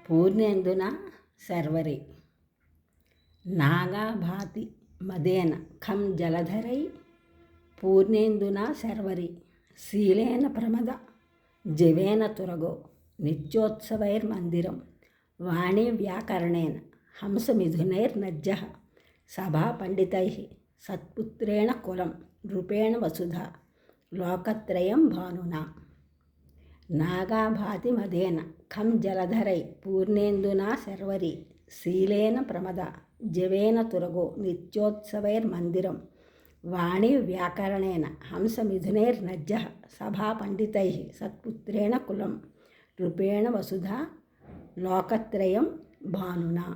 పూర్ణేందున శర్వరి నాగాభాతి మదేన ఖం జలధరై పూర్ణేందున శర్వరి శీలేన ప్రమద జవేన తురగో నిత్యోత్సవైర్మందిరం వాణి వ్యాకరణేన హంసమిథునైర్నజ్జః సభా పండితైః సత్పుత్రేణ కులం నృపేణ వసుధా లోకత్రయం భానునా నాగాభాతి మదేన ఖం జలధరై పూర్ణేందునా శర్వరి శీలేన ప్రమద జవేన తురగో నిత్యోత్సవైర్మందిరం వాణి వ్యాకరణేన హంసమిథునైర్నజ్జః సభా పండితైః సత్పుత్రేణ కులం నృపేణ వసుధా లోకత్రయం భానునా.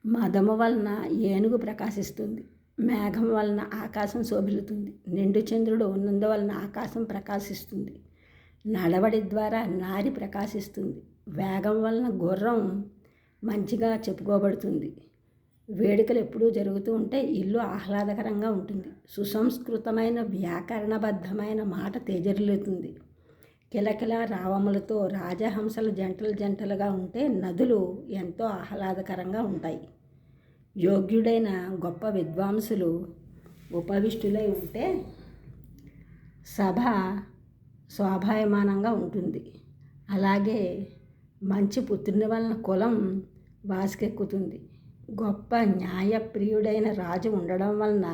మదము వలన ఏనుగు ప్రకాశిస్తుంది, మేఘం వలన ఆకాశం శోభిల్లుతుంది, నిండు చంద్రుడు ఉన్నందువలన ఆకాశం ప్రకాశిస్తుంది, నడవడి ద్వారా నారి ప్రకాశిస్తుంది, వేగం వలన గుర్రం మంచిగా చెప్పుకోబడుతుంది, వేడుకలు ఎప్పుడూ జరుగుతూ ఉంటే ఇల్లు ఆహ్లాదకరంగా ఉంటుంది, సుసంస్కృతమైన వ్యాకరణబద్ధమైన మాట తేజరిల్లుతుంది, కిలకిల రావములతో రాజహంసలు జంటలు జంటలుగా ఉంటే నదులు ఎంతో ఆహ్లాదకరంగా ఉంటాయి, యోగ్యుడైన గొప్ప విద్వాంసులు ఉపవిష్టులై ఉంటే సభ శోభాయమానంగా ఉంటుంది, అలాగే మంచి పుత్రుని వలన కులం వాసికెక్కుతుంది, గొప్ప న్యాయప్రియుడైన రాజు ఉండడం వలన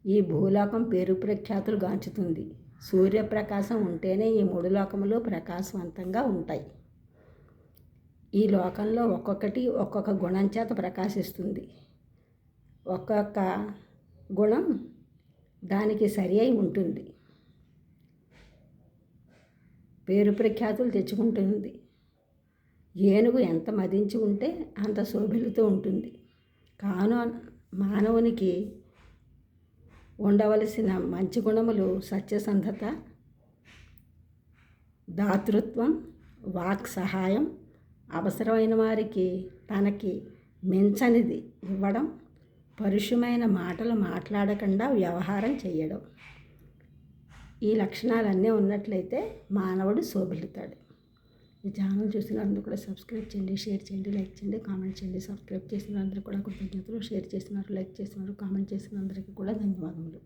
ఈ భూలోకం పేరు ప్రఖ్యాతులు గాంచుతుంది, సూర్యప్రకాశం ఉంటేనే ఈ మూడు లోకములు ప్రకాశవంతంగా ఉంటాయి. ఈ లోకంలో ఒక్కొక్కటి ఒక్కొక్క గుణం చేత ప్రకాశిస్తుంది, ఒక్కొక్క గుణం దానికి సరి అయి ఉంటుంది, పేరు ప్రఖ్యాతులు తెచ్చుకుంటుంది. ఏనుగు ఎంత మదించి ఉంటే అంత శోభిల్లుతూ ఉంటుంది. కాను మానవునికి ఉండవలసిన మంచి గుణములు సత్యసంధత, దాతృత్వం, వాక్ సహాయం, అవసరమైన వారికి తనకి మించనిది ఇవ్వడం, పరుషమైన మాటలు మాట్లాడకుండా వ్యవహారం చేయడం. ఈ లక్షణాలన్నీ ఉన్నట్లయితే మానవుడు శోభిల్లుతాడు. ఈ ఛానల్ చూసిన అందరూ కూడా సబ్స్క్రైబ్ చేయండి, షేర్ చేయండి, లైక్ చేయండి, కామెంట్ చేయండి. సబ్స్క్రైబ్ చేసిన అందరూ కూడా కృతజ్ఞతలు, షేర్ చేసినారు, లైక్ చేసినారు, కామెంట్ చేసిన అందరికీ కూడా ధన్యవాదములు.